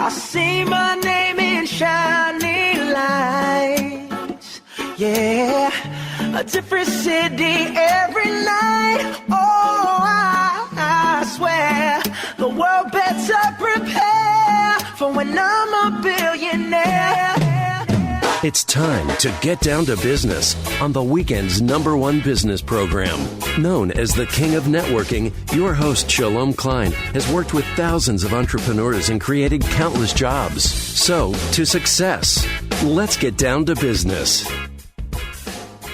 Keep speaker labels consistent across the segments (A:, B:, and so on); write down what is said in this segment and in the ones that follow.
A: I see my name in shining lights. Yeah, a different city every night. Oh, I swear the world better prepare for when I'm a billionaire.
B: It's time to get down to business on the weekend's #1 business program. Known as the King of Networking, your host, Shalom Klein, has worked with thousands of entrepreneurs and created countless jobs. So, to success. Let's get down to business.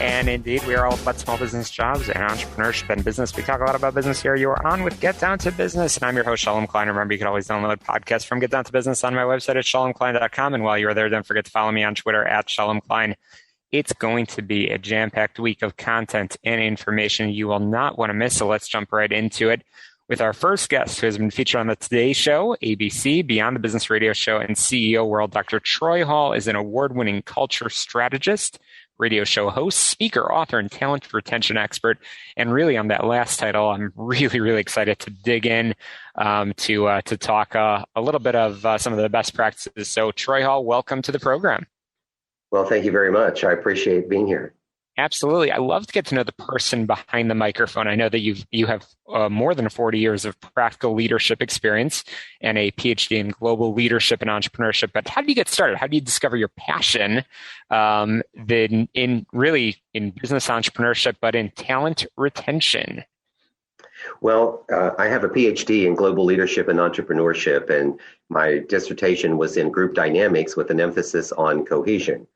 C: And indeed, we are all about small business jobs and entrepreneurship and business. We talk a lot about business here. You are on with Get Down to Business, and I'm your host, Shalom Klein. Remember, you can always download podcasts from Get Down to Business on my website at shalomklein.com. And while you're there, don't forget to follow me on Twitter at Shalom Klein. It's going to be a jam-packed week of content and information you will not want to miss, so let's jump right into it with our first guest, who has been featured on the Today Show, ABC, Beyond the Business Radio Show, and CEO World. Dr. Troy Hall is an award-winning culture strategist, radio show host, speaker, author, and talent retention expert. And really on that last title, I'm really excited to dig in to talk a little bit of some of the best practices. So Troy Hall, welcome to the program.
D: Well, thank you very much. I appreciate being here.
C: Absolutely. I love to get to know the person behind the microphone. I know that you have more than 40 years of practical leadership experience and a PhD in global leadership and entrepreneurship. But how did you get started? How do you discover your passion in business entrepreneurship, but in talent retention?
D: Well, I have a PhD in global leadership and entrepreneurship, and my dissertation was in group dynamics with an emphasis on cohesion.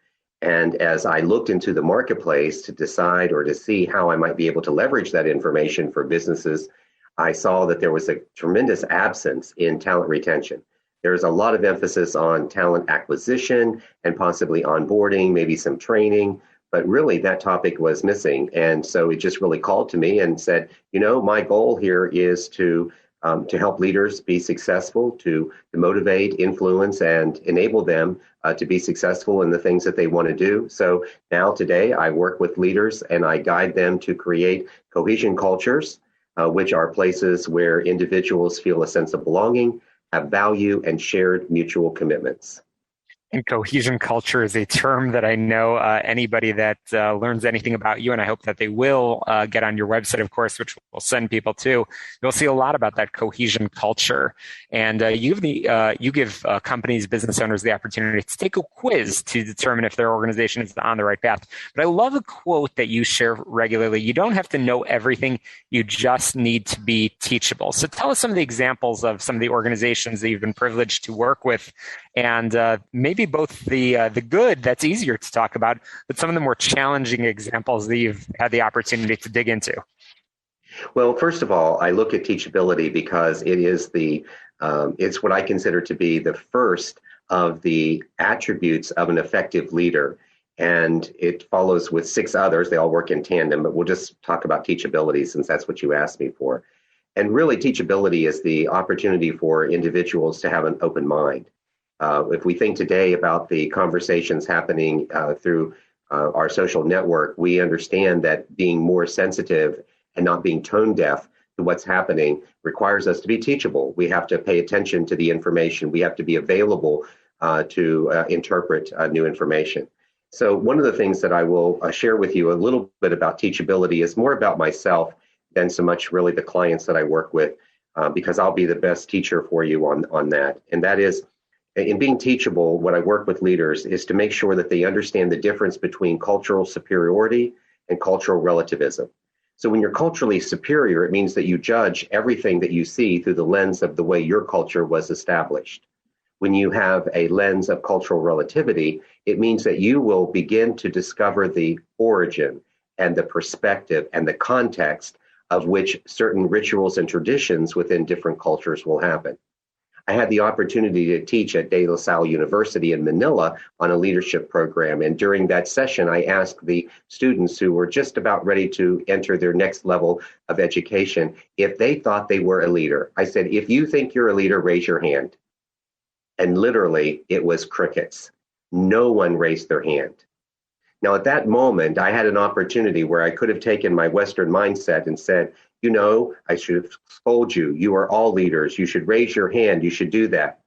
D: And as I looked into the marketplace to decide or to see how I might be able to leverage that information for businesses, I saw that there was a tremendous absence in talent retention. There's a lot of emphasis on talent acquisition and possibly onboarding, maybe some training, but really that topic was missing. And so it just really called to me and said, my goal here is to help leaders be successful, to motivate, influence, and enable them to be successful in the things that they want to do. So now today I work with leaders and I guide them to create cohesion cultures, which are places where individuals feel a sense of belonging, have value, and shared mutual commitments.
C: And cohesion culture is a term that I know anybody that learns anything about you, and I hope that they will get on your website, of course, which we'll send people to. You'll see a lot about that cohesion culture. And you give companies, business owners the opportunity to take a quiz to determine if their organization is on the right path. But I love a quote that you share regularly. You don't have to know everything. You just need to be teachable. So tell us some of the examples of some of the organizations that you've been privileged to work with, and maybe both the good, that's easier to talk about, but some of the more challenging examples that you've had the opportunity to dig into.
D: Well, first of all, I look at teachability because it is it's what I consider to be the first of the attributes of an effective leader. And it follows with 6 others. They all work in tandem, but we'll just talk about teachability since that's what you asked me for. And really, teachability is the opportunity for individuals to have an open mind. If we think today about the conversations happening through our social network, we understand that being more sensitive and not being tone deaf to what's happening requires us to be teachable. We have to pay attention to the information. We have to be available to interpret new information. So one of the things that I will share with you a little bit about teachability is more about myself than so much really the clients that I work with, because I'll be the best teacher for you on that. And that is, in being teachable, what I work with leaders is to make sure that they understand the difference between cultural superiority and cultural relativism. So when you're culturally superior, it means that you judge everything that you see through the lens of the way your culture was established. When you have a lens of cultural relativity, it means that you will begin to discover the origin and the perspective and the context of which certain rituals and traditions within different cultures will happen. I had the opportunity to teach at De La Salle University in Manila on a leadership program. And during that session, I asked the students who were just about ready to enter their next level of education if they thought they were a leader. I said, if you think you're a leader, raise your hand. And literally, it was crickets. No one raised their hand. Now, at that moment, I had an opportunity where I could have taken my Western mindset and said, I should have told you, you are all leaders. You should raise your hand. You should do that.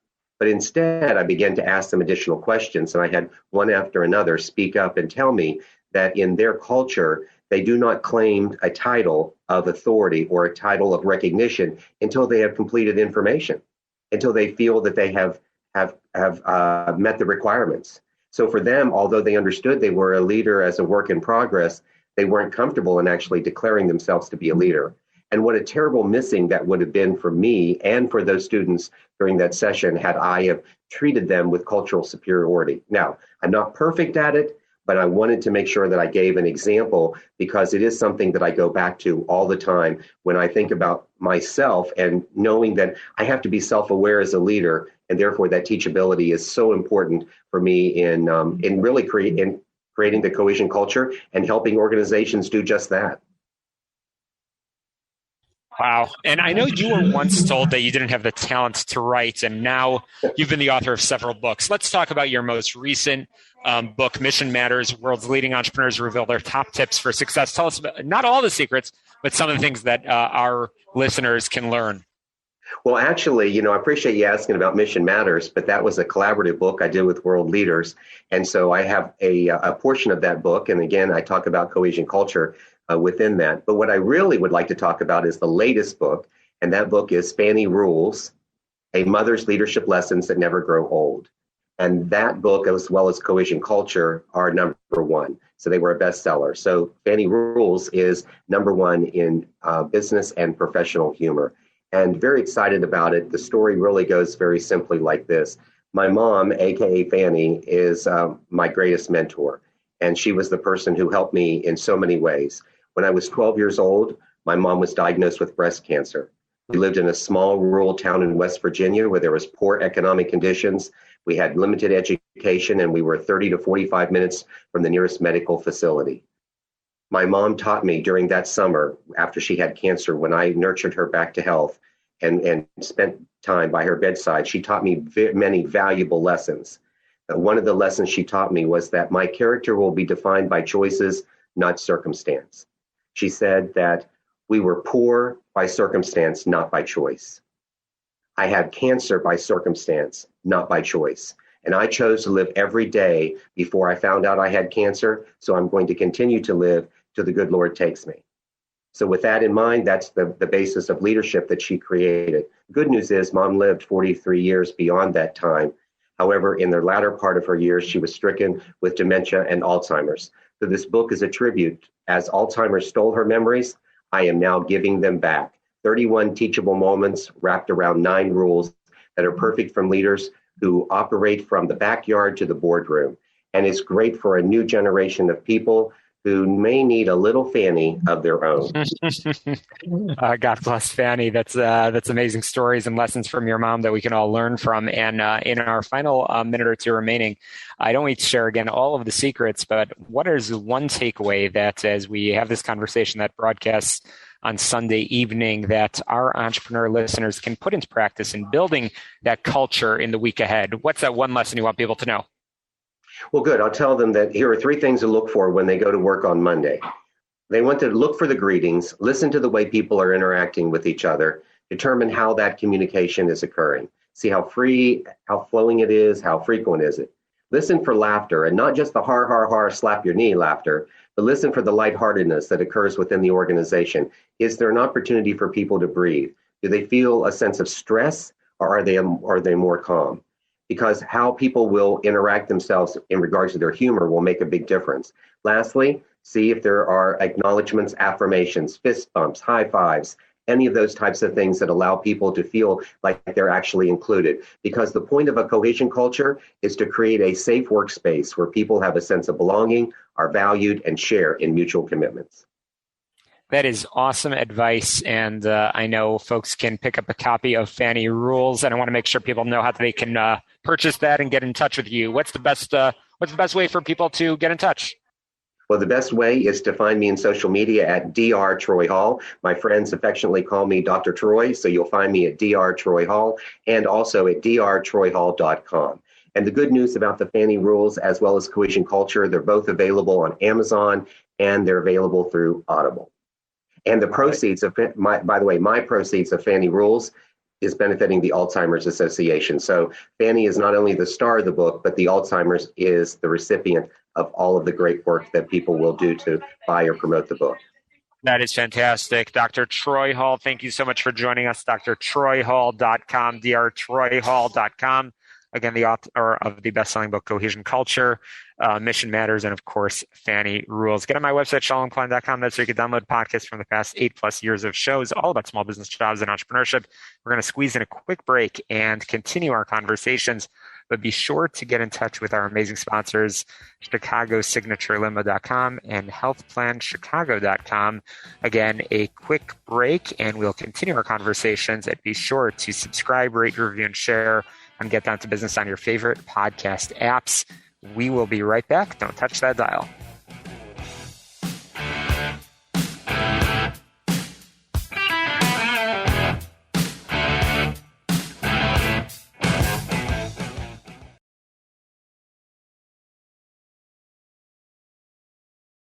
D: But instead, I began to ask them additional questions, and I had one after another speak up and tell me that in their culture, they do not claim a title of authority or a title of recognition until they have completed information, until they feel that they have met the requirements. So for them, although they understood they were a leader as a work in progress, they weren't comfortable in actually declaring themselves to be a leader. And what a terrible missing that would have been for me and for those students during that session had I have treated them with cultural superiority. Now, I'm not perfect at it, but I wanted to make sure that I gave an example because it is something that I go back to all the time when I think about myself and knowing that I have to be self-aware as a leader, and therefore that teachability is so important for me in really creating the cohesion culture and helping organizations do just that.
C: Wow. And I know you were once told that you didn't have the talent to write, and now you've been the author of several books. Let's talk about your most recent book, Mission Matters, World's Leading Entrepreneurs Reveal Their Top Tips for Success. Tell us about, not all the secrets, but some of the things that our listeners can learn.
D: Well, actually, I appreciate you asking about Mission Matters, but that was a collaborative book I did with world leaders. And so I have a portion of that book. And again, I talk about cohesion culture within that. But what I really would like to talk about is the latest book. And that book is Fanny Rules, A Mother's Leadership Lessons That Never Grow Old. And that book, as well as Cohesion Culture, are number one. So they were a bestseller. So Fanny Rules is number one in business and professional humor. And very excited about it. The story really goes very simply like this. My mom, AKA Fanny, is my greatest mentor. And she was the person who helped me in so many ways. When I was 12 years old, my mom was diagnosed with breast cancer. We lived in a small rural town in West Virginia where there was poor economic conditions. We had limited education, and we were 30 to 45 minutes from the nearest medical facility. My mom taught me during that summer, after she had cancer, when I nurtured her back to health and spent time by her bedside, she taught me many valuable lessons. One of the lessons she taught me was that my character will be defined by choices, not circumstance. She said that we were poor by circumstance, not by choice. I had cancer by circumstance, not by choice. And I chose to live every day before I found out I had cancer, so I'm going to continue to live till the good Lord takes me. So with that in mind, that's the basis of leadership that she created. Good news is Mom lived 43 years beyond that time. However, in the latter part of her years, she was stricken with dementia and Alzheimer's. So this book is a tribute. As Alzheimer's stole her memories, I am now giving them back. 31 teachable moments wrapped around 9 rules that are perfect from leaders who operate from the backyard to the boardroom. And it's great for a new generation of people who may need a little Fanny of their own.
C: God bless Fanny. That's amazing stories and lessons from your mom that we can all learn from. And in our final minute or two remaining, I don't need to share again all of the secrets, but what is one takeaway that as we have this conversation that broadcasts on Sunday evening that our entrepreneur listeners can put into practice in building that culture in the week ahead? What's that one lesson you want people to know?
D: Well, good. I'll tell them that here are 3 things to look for when they go to work on Monday. They want to look for the greetings, listen to the way people are interacting with each other, determine how that communication is occurring, see how free, how flowing it is, how frequent is it. Listen for laughter, and not just the har, har, har, slap your knee laughter, but listen for the lightheartedness that occurs within the organization. Is there an opportunity for people to breathe? Do they feel a sense of stress, or are they more calm? Because how people will interact themselves in regards to their humor will make a big difference. Lastly, see if there are acknowledgments, affirmations, fist bumps, high fives, any of those types of things that allow people to feel like they're actually included. Because the point of a cohesion culture is to create a safe workspace where people have a sense of belonging, are valued, and share in mutual commitments.
C: That is awesome advice, and I know folks can pick up a copy of Fanny Rules, and I want to make sure people know how they can purchase that and get in touch with you. What's the best way for people to get in touch?
D: Well, the best way is to find me in social media at Dr. Troy Hall. My friends affectionately call me Dr. Troy, so you'll find me at Dr. Troy Hall and also at drtroyhall.com. And the good news about the Fanny Rules as well as Cohesion Culture, they're both available on Amazon and they're available through Audible. And the proceeds of my proceeds of Fanny Rules is benefiting the Alzheimer's Association. So Fanny is not only the star of the book, but the Alzheimer's is the recipient of all of the great work that people will do to buy or promote the book.
C: That is fantastic. Dr. Troy Hall, thank you so much for joining us. drtroyhall.com, drtroyhall.com. Again, the author of the best-selling book, Cohesion Culture, Mission Matters, and of course, Fanny Rules. Get on my website, shalomklein.com. That's where you can download podcasts from the past 8+ years of shows, all about small business, jobs, and entrepreneurship. We're going to squeeze in a quick break and continue our conversations, but be sure to get in touch with our amazing sponsors, ChicagoSignatureLimo.com and HealthPlanChicago.com. Again, a quick break, and we'll continue our conversations. And be sure to subscribe, rate, review, and share on Get Down to Business on your favorite podcast apps. We will be right back. Don't touch that dial.